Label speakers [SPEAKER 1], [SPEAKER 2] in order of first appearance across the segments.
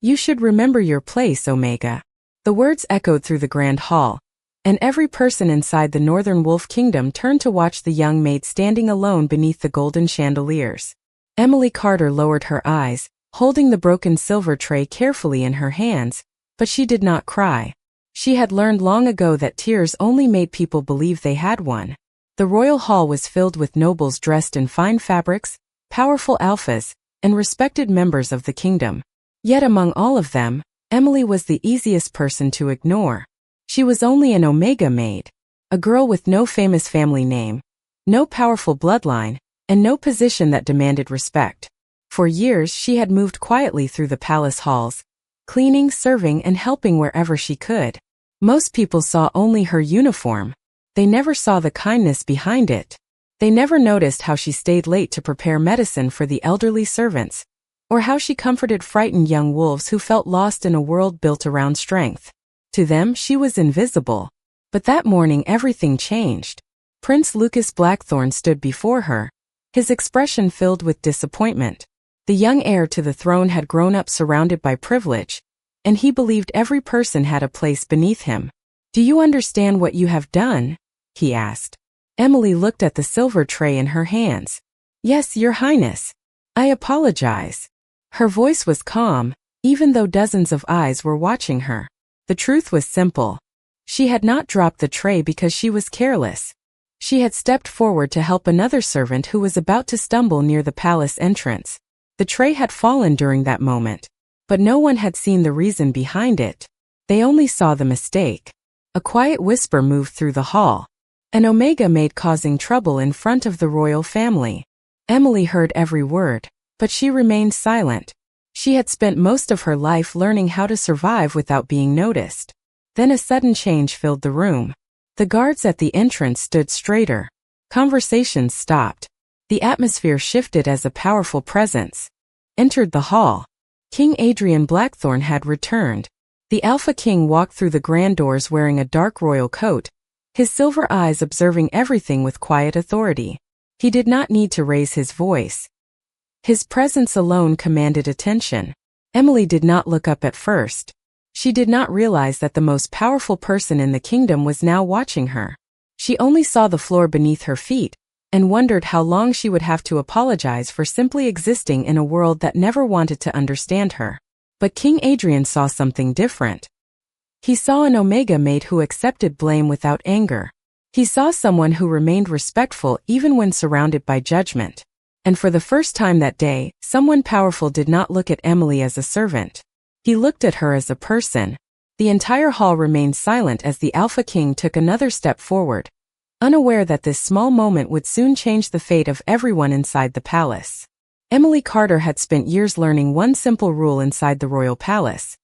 [SPEAKER 1] You should remember your place, Omega. The words echoed through the grand hall, and every person inside the Northern Wolf Kingdom turned to watch the young maid standing alone beneath the golden chandeliers. Emily Carter lowered her eyes, holding the broken silver tray carefully in her hands, but she did not cry. She had learned long ago that tears only made people believe they had one. The royal hall was filled with nobles dressed in fine fabrics, powerful alphas, and respected members of the kingdom. Yet among all of them, Emily was the easiest person to ignore. She was only an Omega Maid, a girl with no famous family name, no powerful bloodline, and no position that demanded respect. For years she had moved quietly through the palace halls, cleaning, serving, and helping wherever she could. Most people saw only her uniform. They never saw the kindness behind it. They never noticed how she stayed late to prepare medicine for the elderly servants, or how she comforted frightened young wolves who felt lost in a world built around strength. To them, she was invisible. But that morning everything changed. Prince Lucas Blackthorn stood before her, his expression filled with disappointment. The young heir to the throne had grown up surrounded by privilege, and he believed every person had a place beneath him. "Do you understand what you have done?" he asked. Emily looked at the silver tray in her hands. "Yes, Your Highness. I apologize." Her voice was calm, even though dozens of eyes were watching her. The truth was simple. She had not dropped the tray because she was careless. She had stepped forward to help another servant who was about to stumble near the palace entrance. The tray had fallen during that moment, but no one had seen the reason behind it. They only saw the mistake. A quiet whisper moved through the hall. An Omega Maid causing trouble in front of the royal family. Emily heard every word, but she remained silent. She had spent most of her life learning how to survive without being noticed. Then a sudden change filled the room. The guards at the entrance stood straighter. Conversations stopped. The atmosphere shifted as a powerful presence entered the hall. King Adrian Blackthorn had returned. The Alpha King walked through the grand doors wearing a dark royal coat, his silver eyes observing everything with quiet authority. He did not need to raise his voice. His presence alone commanded attention. Emily did not look up at first. She did not realize that the most powerful person in the kingdom was now watching her. She only saw the floor beneath her feet, and wondered how long she would have to apologize for simply existing in a world that never wanted to understand her. But King Adrian saw something different. He saw an Omega Maid who accepted blame without anger. He saw someone who remained respectful even when surrounded by judgment. And for the first time that day, someone powerful did not look at Emily as a servant. He looked at her as a person. The entire hall remained silent as the Alpha King took another step forward, unaware that this small moment would soon change the fate of everyone inside the palace. Emily Carter had spent years learning one simple rule inside the royal palace.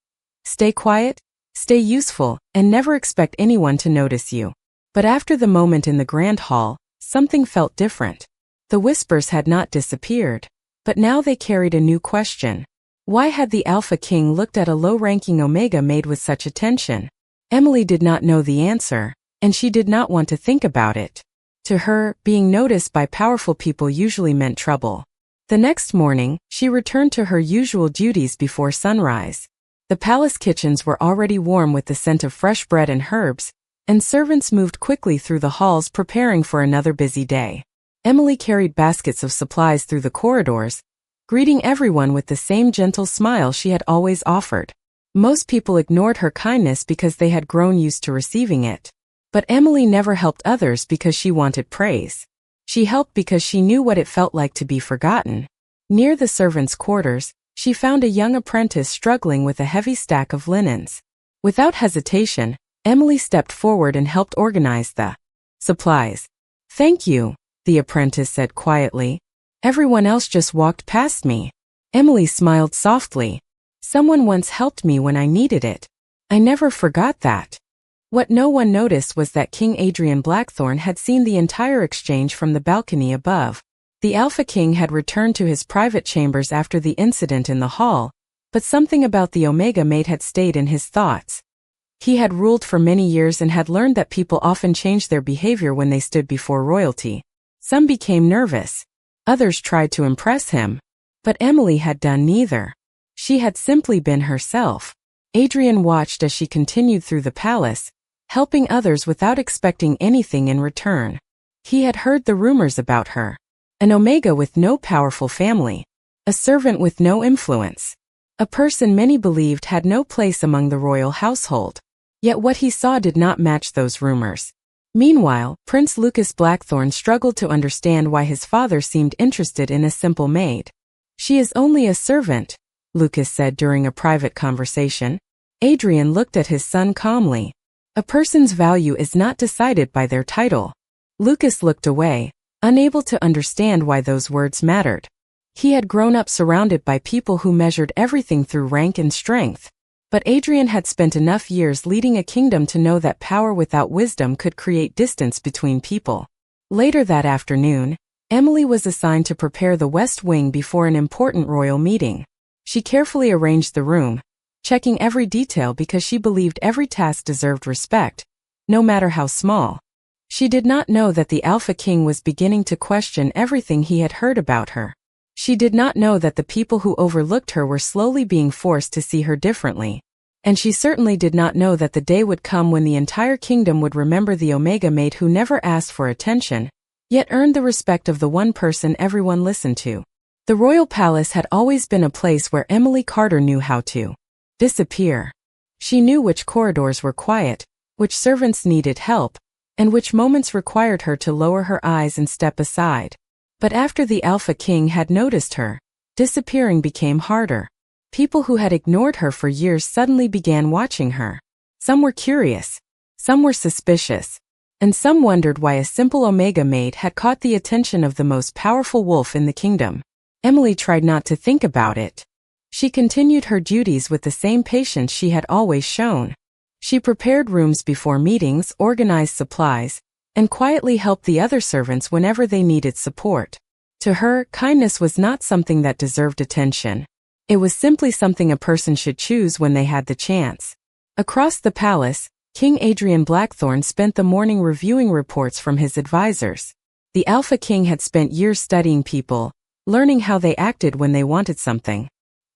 [SPEAKER 1] Stay quiet, stay useful, and never expect anyone to notice you. But after the moment in the grand hall, something felt different. The whispers had not disappeared, but now they carried a new question. Why had the Alpha King looked at a low-ranking Omega Maid with such attention? Emily did not know the answer, and she did not want to think about it. To her, being noticed by powerful people usually meant trouble. The next morning, she returned to her usual duties before sunrise. The palace kitchens were already warm with the scent of fresh bread and herbs, and servants moved quickly through the halls preparing for another busy day. Emily carried baskets of supplies through the corridors, greeting everyone with the same gentle smile she had always offered. Most people ignored her kindness because they had grown used to receiving it. But Emily never helped others because she wanted praise. She helped because she knew what it felt like to be forgotten. Near the servants' quarters, she found a young apprentice struggling with a heavy stack of linens. Without hesitation, Emily stepped forward and helped organize the supplies. "Thank you," the apprentice said quietly. "Everyone else just walked past me." Emily smiled softly. "Someone once helped me when I needed it. I never forgot that." What no one noticed was that King Adrian Blackthorn had seen the entire exchange from the balcony above. The Alpha King had returned to his private chambers after the incident in the hall, but something about the Omega Maid had stayed in his thoughts. He had ruled for many years and had learned that people often changed their behavior when they stood before royalty. Some became nervous. Others tried to impress him. But Emily had done neither. She had simply been herself. Adrian watched as she continued through the palace, helping others without expecting anything in return. He had heard the rumors about her. An Omega with no powerful family. A servant with no influence. A person many believed had no place among the royal household. Yet what he saw did not match those rumors. Meanwhile, Prince Lucas Blackthorne struggled to understand why his father seemed interested in a simple maid. She is only a servant, Lucas said during a private conversation. Adrian looked at his son calmly. A person's value is not decided by their title. Lucas looked away, unable to understand why those words mattered. He had grown up surrounded by people who measured everything through rank and strength. But Adrian had spent enough years leading a kingdom to know that power without wisdom could create distance between people. Later that afternoon, Emily was assigned to prepare the West Wing before an important royal meeting. She carefully arranged the room, checking every detail because she believed every task deserved respect, no matter how small. She did not know that the Alpha King was beginning to question everything he had heard about her. She did not know that the people who overlooked her were slowly being forced to see her differently. And she certainly did not know that the day would come when the entire kingdom would remember the Omega Maid who never asked for attention, yet earned the respect of the one person everyone listened to. The royal palace had always been a place where Emily Carter knew how to disappear. She knew which corridors were quiet, which servants needed help, and which moments required her to lower her eyes and step aside. But after the Alpha King had noticed her, disappearing became harder. People who had ignored her for years suddenly began watching her. Some were curious, some were suspicious, and some wondered why a simple Omega Maid had caught the attention of the most powerful wolf in the kingdom. Emily tried not to think about it. She continued her duties with the same patience she had always shown. She prepared rooms before meetings, organized supplies, and quietly helped the other servants whenever they needed support. To her, kindness was not something that deserved attention. It was simply something a person should choose when they had the chance. Across the palace, King Adrian Blackthorne spent the morning reviewing reports from his advisors. The Alpha King had spent years studying people, learning how they acted when they wanted something.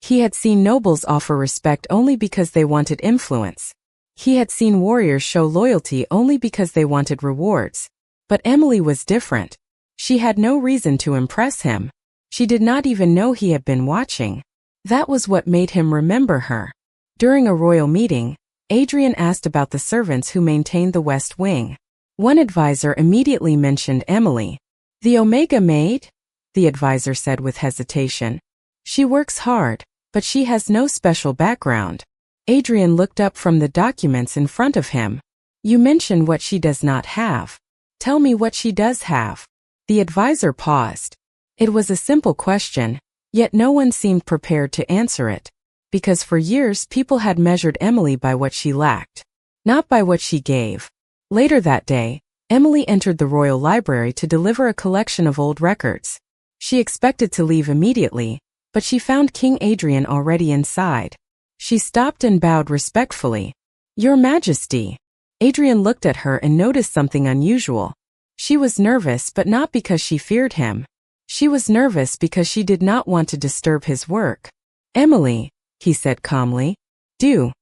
[SPEAKER 1] He had seen nobles offer respect only because they wanted influence. He had seen warriors show loyalty only because they wanted rewards. But Emily was different. She had no reason to impress him. She did not even know he had been watching. That was what made him remember her. During a royal meeting, Adrian asked about the servants who maintained the West Wing. One advisor immediately mentioned Emily. "The Omega Maid?" the advisor said with hesitation. "She works hard, but she has no special background." Adrian looked up from the documents in front of him. "You mention what she does not have. Tell me what she does have." The advisor paused. It was a simple question, yet no one seemed prepared to answer it. Because for years people had measured Emily by what she lacked, not by what she gave. Later that day, Emily entered the royal library to deliver a collection of old records. She expected to leave immediately, but she found King Adrian already inside. She stopped and bowed respectfully. "Your Majesty." Adrian looked at her and noticed something unusual. She was nervous, but not because she feared him. She was nervous because she did not want to disturb his work. "Emily," he said calmly, "you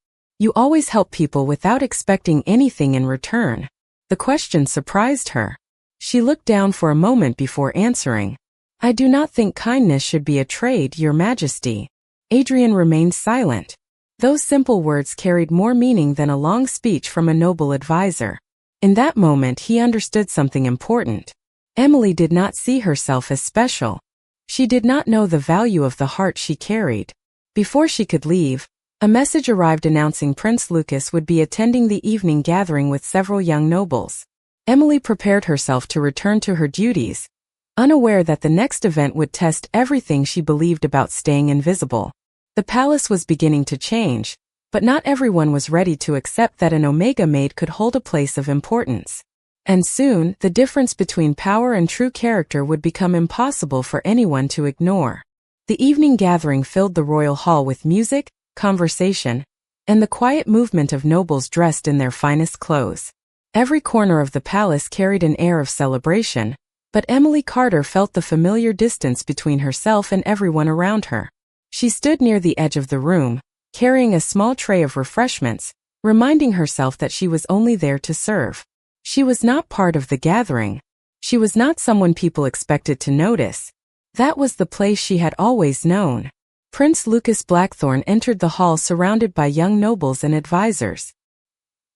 [SPEAKER 1] always help people without expecting anything in return." The question surprised her. She looked down for a moment before answering. "I do not think kindness should be a trade, Your Majesty." Adrian remained silent. Those simple words carried more meaning than a long speech from a noble advisor. In that moment he understood something important. Emily did not see herself as special. She did not know the value of the heart she carried. Before she could leave, a message arrived announcing Prince Lucas would be attending the evening gathering with several young nobles. Emily prepared herself to return to her duties, unaware that the next event would test everything she believed about staying invisible. The palace was beginning to change, but not everyone was ready to accept that an Omega Maid could hold a place of importance. And soon, the difference between power and true character would become impossible for anyone to ignore. The evening gathering filled the royal hall with music, conversation, and the quiet movement of nobles dressed in their finest clothes. Every corner of the palace carried an air of celebration, but Emily Carter felt the familiar distance between herself and everyone around her. She stood near the edge of the room, carrying a small tray of refreshments, reminding herself that she was only there to serve. She was not part of the gathering. She was not someone people expected to notice. That was the place she had always known. Prince Lucas Blackthorn entered the hall surrounded by young nobles and advisors.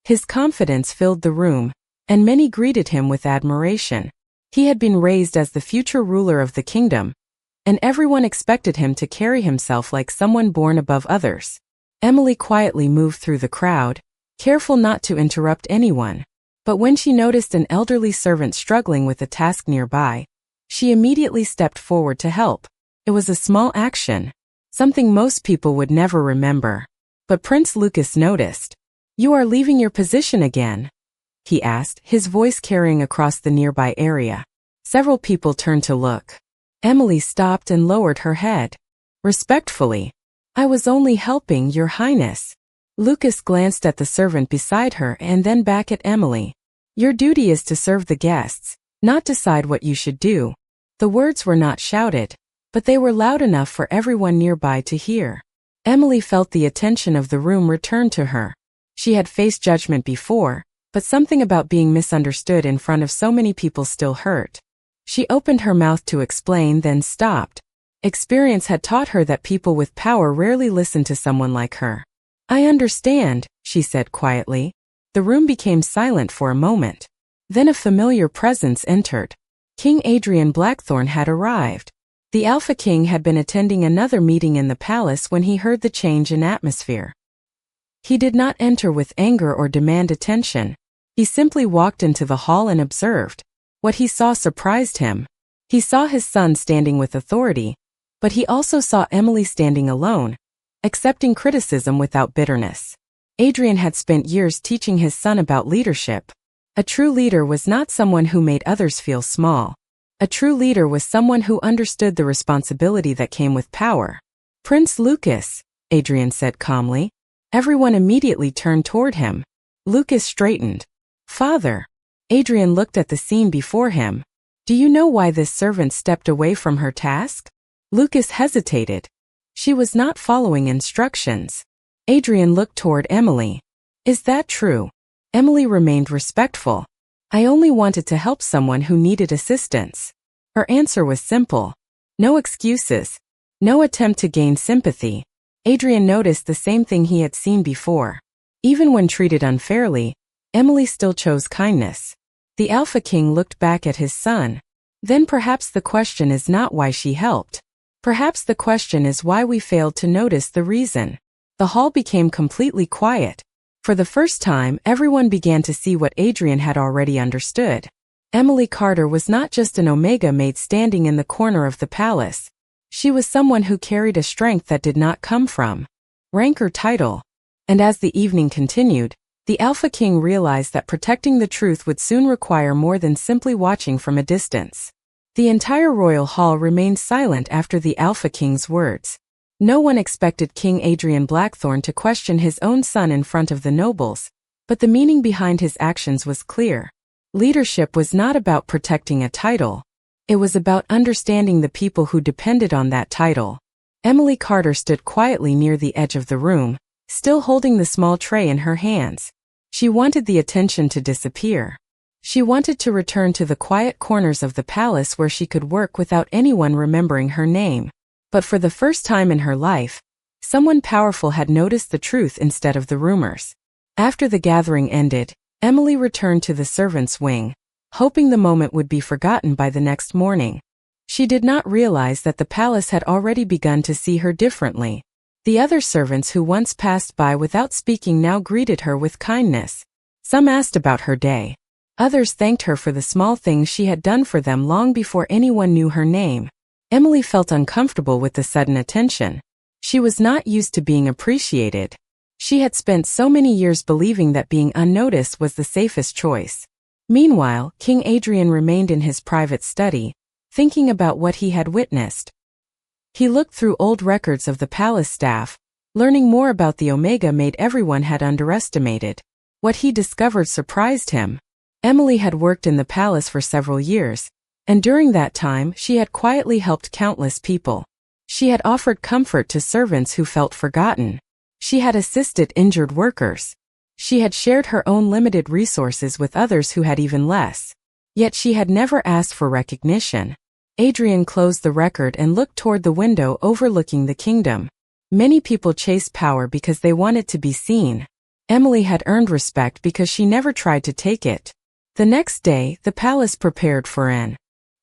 [SPEAKER 1] His confidence filled the room, and many greeted him with admiration. He had been raised as the future ruler of the kingdom, and everyone expected him to carry himself like someone born above others. Emily quietly moved through the crowd, careful not to interrupt anyone. But when she noticed an elderly servant struggling with a task nearby, she immediately stepped forward to help. It was a small action, something most people would never remember. But Prince Lucas noticed. "You are leaving your position again?" he asked, his voice carrying across the nearby area. Several people turned to look. Emily stopped and lowered her head. Respectfully, "I was only helping, Your Highness." Lucas glanced at the servant beside her and then back at Emily. "Your duty is to serve the guests, not decide what you should do." The words were not shouted, but they were loud enough for everyone nearby to hear. Emily felt the attention of the room return to her. She had faced judgment before, but something about being misunderstood in front of so many people still hurt. She opened her mouth to explain, then stopped. Experience had taught her that people with power rarely listen to someone like her. "I understand," she said quietly. The room became silent for a moment. Then a familiar presence entered. King Adrian Blackthorn had arrived. The Alpha King had been attending another meeting in the palace when he heard the change in atmosphere. He did not enter with anger or demand attention. He simply walked into the hall and observed. What he saw surprised him. He saw his son standing with authority, but he also saw Emily standing alone, accepting criticism without bitterness. Adrian had spent years teaching his son about leadership. A true leader was not someone who made others feel small. A true leader was someone who understood the responsibility that came with power. "Prince Lucas," Adrian said calmly. Everyone immediately turned toward him. Lucas straightened. "Father." Adrian looked at the scene before him. "Do you know why this servant stepped away from her task?" Lucas hesitated. She was not following instructions. Adrian looked toward Emily. "Is that true?" Emily remained respectful. "I only wanted to help someone who needed assistance." Her answer was simple. No excuses. No attempt to gain sympathy. Adrian noticed the same thing he had seen before. Even when treated unfairly, Emily still chose kindness. The Alpha King looked back at his son. "Then perhaps the question is not why she helped. Perhaps the question is why we failed to notice the reason." The hall became completely quiet. For the first time, everyone began to see what Adrian had already understood. Emily Carter was not just an Omega Maid standing in the corner of the palace. She was someone who carried a strength that did not come from rank or title. And as the evening continued, the Alpha King realized that protecting the truth would soon require more than simply watching from a distance. The entire royal hall remained silent after the Alpha King's words. No one expected King Adrian Blackthorn to question his own son in front of the nobles, but the meaning behind his actions was clear. Leadership was not about protecting a title. It was about understanding the people who depended on that title. Emily Carter stood quietly near the edge of the room, still holding the small tray in her hands. She wanted the attention to disappear. She wanted to return to the quiet corners of the palace where she could work without anyone remembering her name. But for the first time in her life, someone powerful had noticed the truth instead of the rumors. After the gathering ended, Emily returned to the servants' wing, hoping the moment would be forgotten by the next morning. She did not realize that the palace had already begun to see her differently. The other servants who once passed by without speaking now greeted her with kindness. Some asked about her day. Others thanked her for the small things she had done for them long before anyone knew her name. Emily felt uncomfortable with the sudden attention. She was not used to being appreciated. She had spent so many years believing that being unnoticed was the safest choice. Meanwhile, King Adrian remained in his private study, thinking about what he had witnessed. He looked through old records of the palace staff, learning more about the Omega Maid everyone had underestimated. What he discovered surprised him. Emily had worked in the palace for several years, and during that time she had quietly helped countless people. She had offered comfort to servants who felt forgotten. She had assisted injured workers. She had shared her own limited resources with others who had even less. Yet she had never asked for recognition. Adrian closed the record and looked toward the window overlooking the kingdom. Many people chase power because they want it to be seen. Emily had earned respect because she never tried to take it. The next day, the palace prepared for an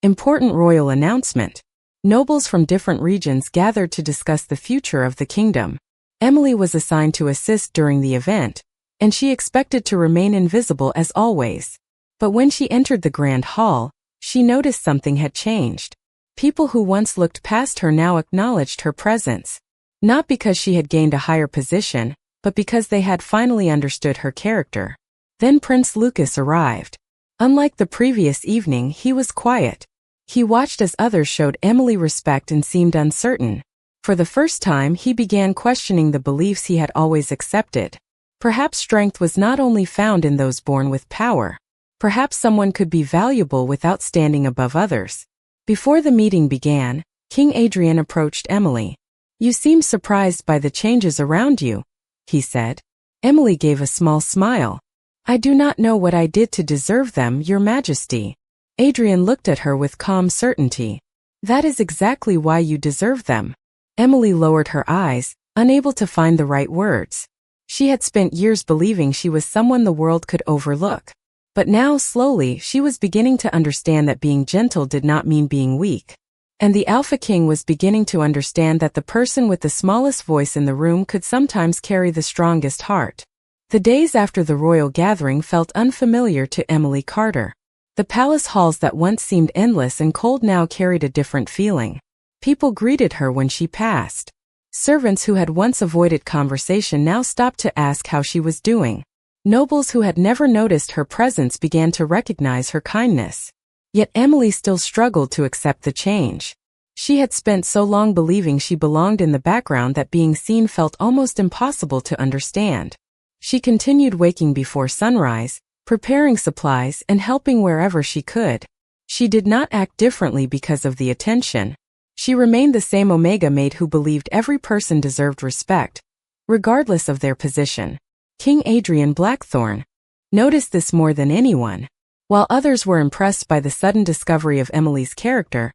[SPEAKER 1] important royal announcement. Nobles from different regions gathered to discuss the future of the kingdom. Emily was assigned to assist during the event, and she expected to remain invisible as always. But when she entered the grand hall, she noticed something had changed. People who once looked past her now acknowledged her presence. Not because she had gained a higher position, but because they had finally understood her character. Then Prince Lucas arrived. Unlike the previous evening, he was quiet. He watched as others showed Emily respect and seemed uncertain. For the first time, he began questioning the beliefs he had always accepted. Perhaps strength was not only found in those born with power. Perhaps someone could be valuable without standing above others. Before the meeting began, King Adrian approached Emily. "You seem surprised by the changes around you," he said. Emily gave a small smile. "I do not know what I did to deserve them, Your Majesty." Adrian looked at her with calm certainty. "That is exactly why you deserve them." Emily lowered her eyes, unable to find the right words. She had spent years believing she was someone the world could overlook. But now, slowly, she was beginning to understand that being gentle did not mean being weak. And the Alpha King was beginning to understand that the person with the smallest voice in the room could sometimes carry the strongest heart. The days after the royal gathering felt unfamiliar to Emily Carter. The palace halls that once seemed endless and cold now carried a different feeling. People greeted her when she passed. Servants who had once avoided conversation now stopped to ask how she was doing. Nobles who had never noticed her presence began to recognize her kindness. Yet Emily still struggled to accept the change. She had spent so long believing she belonged in the background that being seen felt almost impossible to understand. She continued waking before sunrise, preparing supplies and helping wherever she could. She did not act differently because of the attention. She remained the same Omega Maid who believed every person deserved respect, regardless of their position. King Adrian Blackthorne noticed this more than anyone. While others were impressed by the sudden discovery of Emily's character,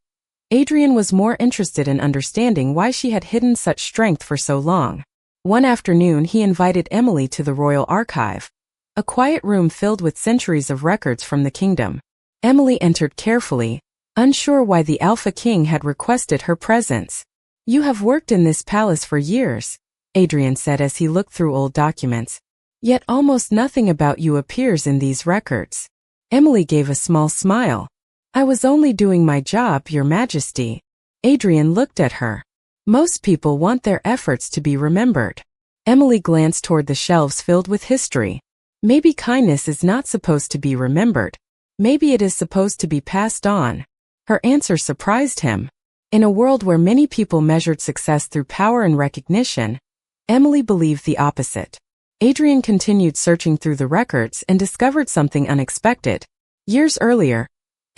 [SPEAKER 1] Adrian was more interested in understanding why she had hidden such strength for so long. One afternoon he invited Emily to the royal archive, a quiet room filled with centuries of records from the kingdom. Emily entered carefully, unsure why the Alpha King had requested her presence. "You have worked in this palace for years," Adrian said as he looked through old documents. "Yet almost nothing about you appears in these records." Emily gave a small smile. "I was only doing my job, Your Majesty." Adrian looked at her. "Most people want their efforts to be remembered." Emily glanced toward the shelves filled with history. Maybe kindness is not supposed to be remembered. Maybe it is supposed to be passed on. Her answer surprised him. In a world where many people measured success through power and recognition, Emily believed the opposite. Adrian continued searching through the records and discovered something unexpected. Years earlier,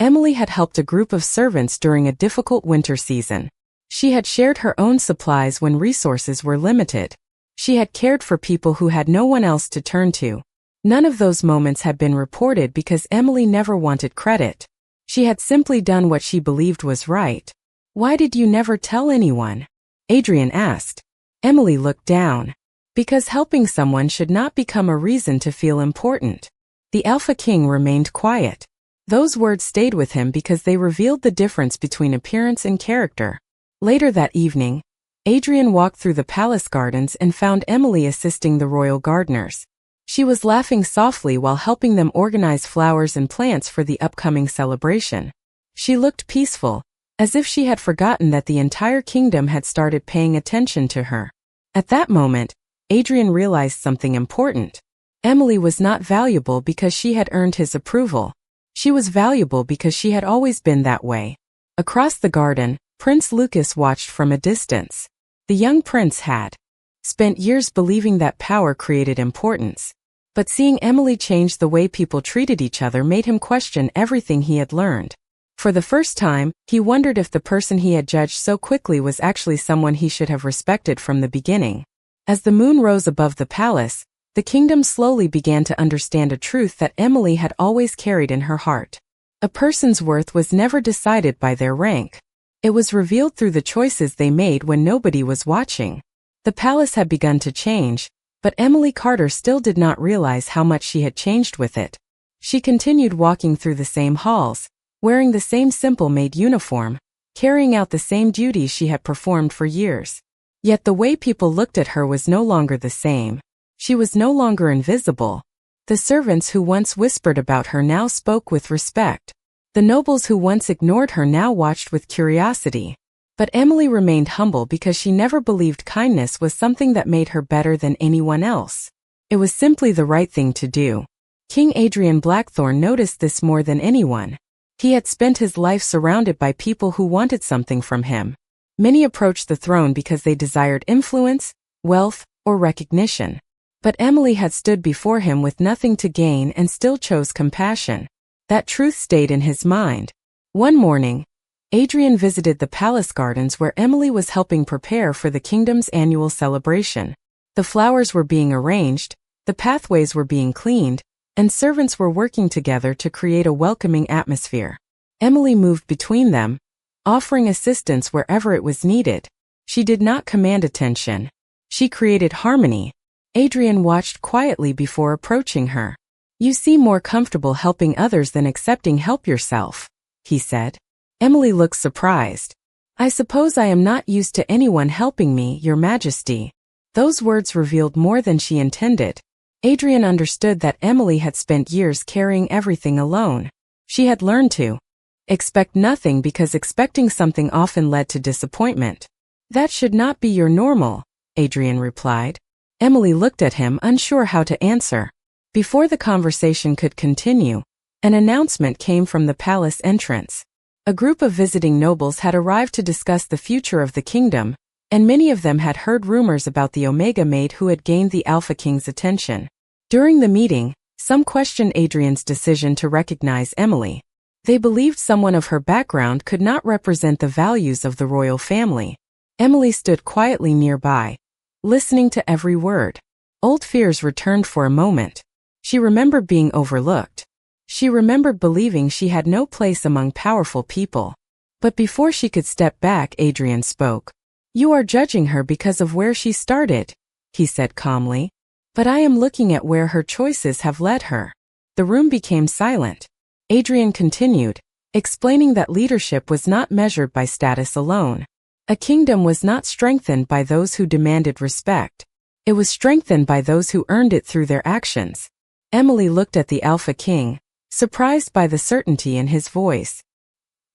[SPEAKER 1] Emily had helped a group of servants during a difficult winter season. She had shared her own supplies when resources were limited. She had cared for people who had no one else to turn to. None of those moments had been reported because Emily never wanted credit. She had simply done what she believed was right. "Why did you never tell anyone?" Adrian asked. Emily looked down. "Because helping someone should not become a reason to feel important." The Alpha King remained quiet. Those words stayed with him because they revealed the difference between appearance and character. Later that evening, Adrian walked through the palace gardens and found Emily assisting the royal gardeners. She was laughing softly while helping them organize flowers and plants for the upcoming celebration. She looked peaceful, as if she had forgotten that the entire kingdom had started paying attention to her. At that moment, Adrian realized something important. Emily was not valuable because she had earned his approval. She was valuable because she had always been that way. Across the garden, Prince Lucas watched from a distance. The young prince had spent years believing that power created importance. But seeing Emily change the way people treated each other made him question everything he had learned. For the first time, he wondered if the person he had judged so quickly was actually someone he should have respected from the beginning. As the moon rose above the palace, the kingdom slowly began to understand a truth that Emily had always carried in her heart. A person's worth was never decided by their rank. It was revealed through the choices they made when nobody was watching. The palace had begun to change, but Emily Carter still did not realize how much she had changed with it. She continued walking through the same halls, wearing the same simple maid uniform, carrying out the same duties she had performed for years. Yet the way people looked at her was no longer the same. She was no longer invisible. The servants who once whispered about her now spoke with respect. The nobles who once ignored her now watched with curiosity. But Emily remained humble because she never believed kindness was something that made her better than anyone else. It was simply the right thing to do. King Adrian Blackthorn noticed this more than anyone. He had spent his life surrounded by people who wanted something from him. Many approached the throne because they desired influence, wealth, or recognition. But Emily had stood before him with nothing to gain and still chose compassion. That truth stayed in his mind. One morning, Adrian visited the palace gardens where Emily was helping prepare for the kingdom's annual celebration. The flowers were being arranged, the pathways were being cleaned, and servants were working together to create a welcoming atmosphere. Emily moved between them, offering assistance wherever it was needed. She did not command attention. She created harmony. Adrian watched quietly before approaching her. "You seem more comfortable helping others than accepting help yourself," he said. Emily looked surprised. "I suppose I am not used to anyone helping me, Your Majesty." Those words revealed more than she intended. Adrian understood that Emily had spent years carrying everything alone. She had learned to expect nothing because expecting something often led to disappointment. "That should not be your normal," Adrian replied. Emily looked at him, unsure how to answer. Before the conversation could continue, an announcement came from the palace entrance. A group of visiting nobles had arrived to discuss the future of the kingdom, and many of them had heard rumors about the Omega Maid who had gained the Alpha King's attention. During the meeting, some questioned Adrian's decision to recognize Emily. They believed someone of her background could not represent the values of the royal family. Emily stood quietly nearby, listening to every word. Old fears returned for a moment. She remembered being overlooked. She remembered believing she had no place among powerful people. But before she could step back, Adrian spoke. "You are judging her because of where she started," he said calmly. "But I am looking at where her choices have led her." The room became silent. Adrian continued, explaining that leadership was not measured by status alone. A kingdom was not strengthened by those who demanded respect. It was strengthened by those who earned it through their actions. Emily looked at the Alpha King, surprised by the certainty in his voice.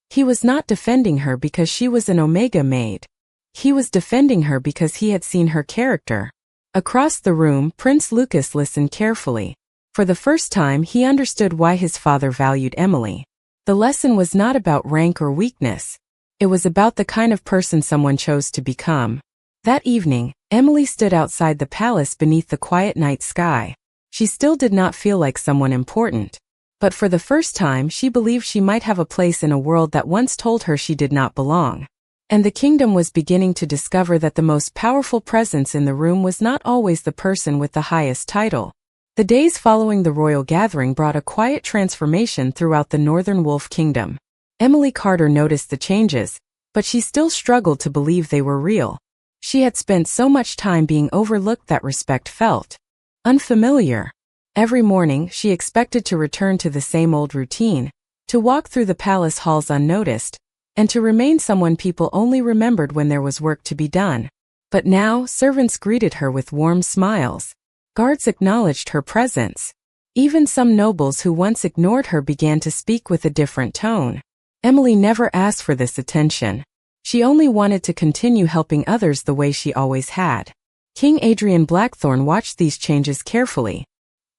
[SPEAKER 1] He was not defending her because she was an Omega Maid. He was defending her because he had seen her character. Across the room, Prince Lucas listened carefully. For the first time, he understood why his father valued Emily. The lesson was not about rank or weakness. It was about the kind of person someone chose to become. That evening, Emily stood outside the palace beneath the quiet night sky. She still did not feel like someone important. But for the first time, she believed she might have a place in a world that once told her she did not belong. And the kingdom was beginning to discover that the most powerful presence in the room was not always the person with the highest title. The days following the royal gathering brought a quiet transformation throughout the Northern Wolf Kingdom. Emily Carter noticed the changes, but she still struggled to believe they were real. She had spent so much time being overlooked that respect felt unfamiliar. Every morning, she expected to return to the same old routine, to walk through the palace halls unnoticed, and to remain someone people only remembered when there was work to be done. But now, servants greeted her with warm smiles. Guards acknowledged her presence. Even some nobles who once ignored her began to speak with a different tone. Emily never asked for this attention. She only wanted to continue helping others the way she always had. King Adrian Blackthorn watched these changes carefully.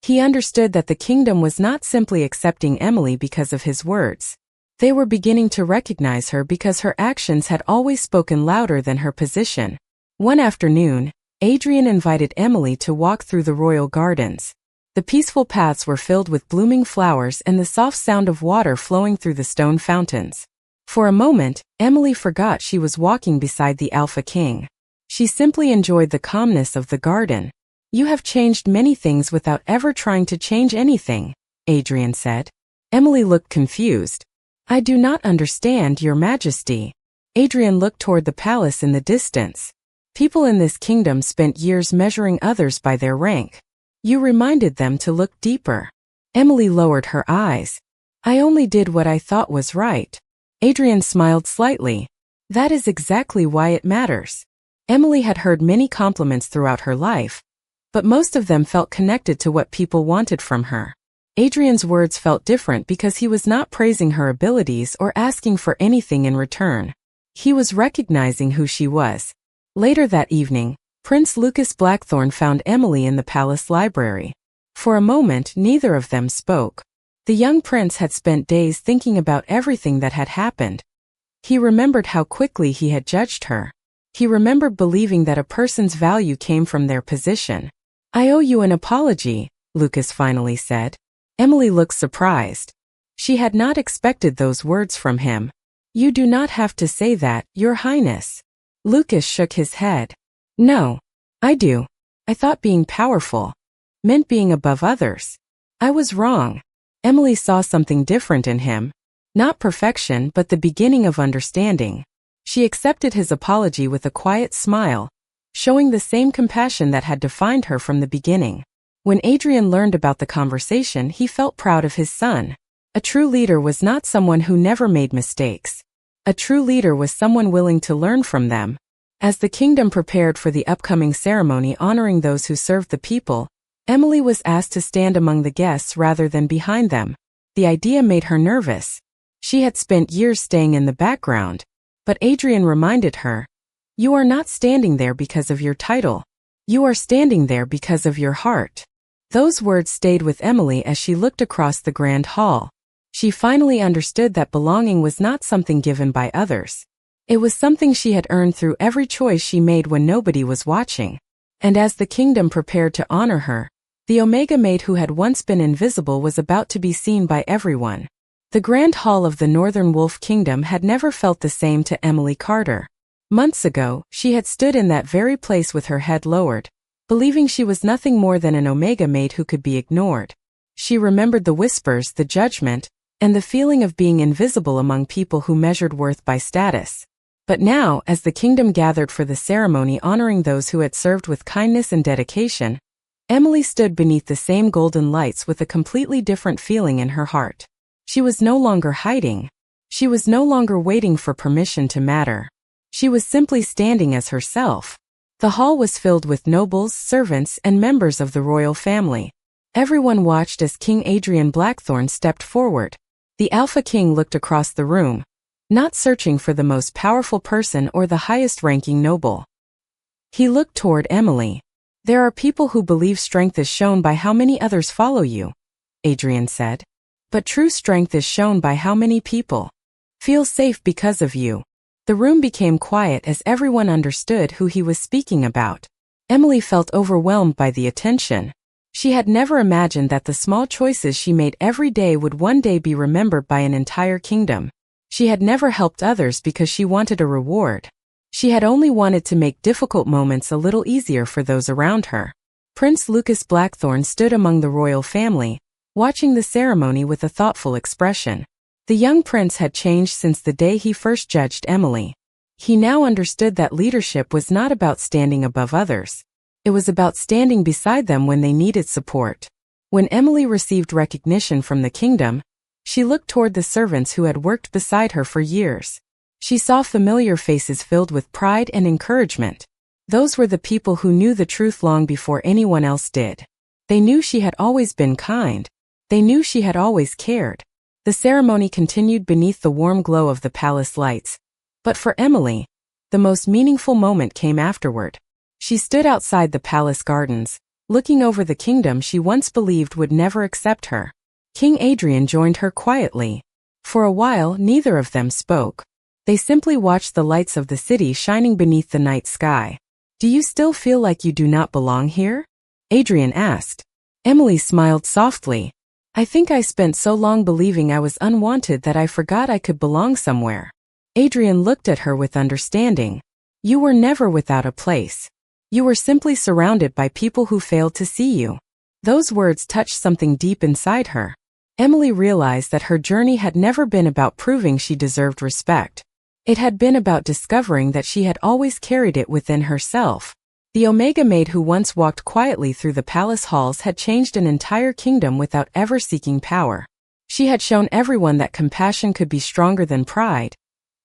[SPEAKER 1] He understood that the kingdom was not simply accepting Emily because of his words. They were beginning to recognize her because her actions had always spoken louder than her position. One afternoon, Adrian invited Emily to walk through the royal gardens. The peaceful paths were filled with blooming flowers and the soft sound of water flowing through the stone fountains. For a moment, Emily forgot she was walking beside the Alpha King. She simply enjoyed the calmness of the garden. "You have changed many things without ever trying to change anything," Adrian said. Emily looked confused. "I do not understand, Your Majesty." Adrian looked toward the palace in the distance. People in this kingdom spent years measuring others by their rank. You reminded them to look deeper. Emily lowered her eyes. "I only did what I thought was right." Adrian smiled slightly. "That is exactly why it matters." Emily had heard many compliments throughout her life, but most of them felt connected to what people wanted from her. Adrian's words felt different because he was not praising her abilities or asking for anything in return. He was recognizing who she was. Later that evening, Prince Lucas Blackthorn found Emily in the palace library. For a moment, neither of them spoke. The young prince had spent days thinking about everything that had happened. He remembered how quickly he had judged her. He remembered believing that a person's value came from their position. "I owe you an apology," Lucas finally said. Emily looked surprised. She had not expected those words from him. "You do not have to say that, Your Highness." Lucas shook his head. "No, I do. I thought being powerful meant being above others. I was wrong." Emily saw something different in him. Not perfection, but the beginning of understanding. She accepted his apology with a quiet smile, showing the same compassion that had defined her from the beginning. When Adrian learned about the conversation, he felt proud of his son. A true leader was not someone who never made mistakes. A true leader was someone willing to learn from them. As the kingdom prepared for the upcoming ceremony honoring those who served the people, Emily was asked to stand among the guests rather than behind them. The idea made her nervous. She had spent years staying in the background. But Adrian reminded her, "You are not standing there because of your title. You are standing there because of your heart." Those words stayed with Emily as she looked across the grand hall. She finally understood that belonging was not something given by others. It was something she had earned through every choice she made when nobody was watching. And as the kingdom prepared to honor her, the Omega Maid who had once been invisible was about to be seen by everyone. The Grand Hall of the Northern Wolf Kingdom had never felt the same to Emily Carter. Months ago, she had stood in that very place with her head lowered, believing she was nothing more than an Omega Maid who could be ignored. She remembered the whispers, the judgment, and the feeling of being invisible among people who measured worth by status. But now, as the kingdom gathered for the ceremony honoring those who had served with kindness and dedication, Emily stood beneath the same golden lights with a completely different feeling in her heart. She was no longer hiding. She was no longer waiting for permission to matter. She was simply standing as herself. The hall was filled with nobles, servants, and members of the royal family. Everyone watched as King Adrian Blackthorn stepped forward. The Alpha King looked across the room, not searching for the most powerful person or the highest-ranking noble. He looked toward Emily. "There are people who believe strength is shown by how many others follow you," Adrian said. "But true strength is shown by how many people feel safe because of you." The room became quiet as everyone understood who he was speaking about. Emily felt overwhelmed by the attention. She had never imagined that the small choices she made every day would one day be remembered by an entire kingdom. She had never helped others because she wanted a reward. She had only wanted to make difficult moments a little easier for those around her. Prince Lucas Blackthorn stood among the royal family, watching the ceremony with a thoughtful expression. The young prince had changed since the day he first judged Emily. He now understood that leadership was not about standing above others. It was about standing beside them when they needed support. When Emily received recognition from the kingdom, she looked toward the servants who had worked beside her for years. She saw familiar faces filled with pride and encouragement. Those were the people who knew the truth long before anyone else did. They knew she had always been kind. They knew she had always cared. The ceremony continued beneath the warm glow of the palace lights. But for Emily, the most meaningful moment came afterward. She stood outside the palace gardens, looking over the kingdom she once believed would never accept her. King Adrian joined her quietly. For a while, neither of them spoke. They simply watched the lights of the city shining beneath the night sky. "Do you still feel like you do not belong here?" Adrian asked. Emily smiled softly. I think I spent so long believing I was unwanted that I forgot I could belong somewhere. Adrian looked at her with understanding. You were never without a place. You were simply surrounded by people who failed to see you. Those words touched something deep inside her. Emily realized that her journey had never been about proving she deserved respect. It had been about discovering that she had always carried it within herself. The Omega Maid who once walked quietly through the palace halls had changed an entire kingdom without ever seeking power. She had shown everyone that compassion could be stronger than pride,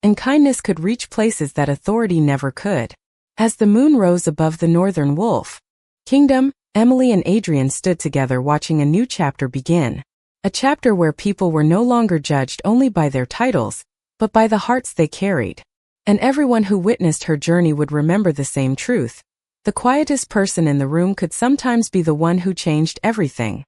[SPEAKER 1] and kindness could reach places that authority never could. As the moon rose above the northern wolf kingdom, Emily and Adrian stood together watching a new chapter begin. A chapter where people were no longer judged only by their titles, but by the hearts they carried. And everyone who witnessed her journey would remember the same truth. The quietest person in the room could sometimes be the one who changed everything.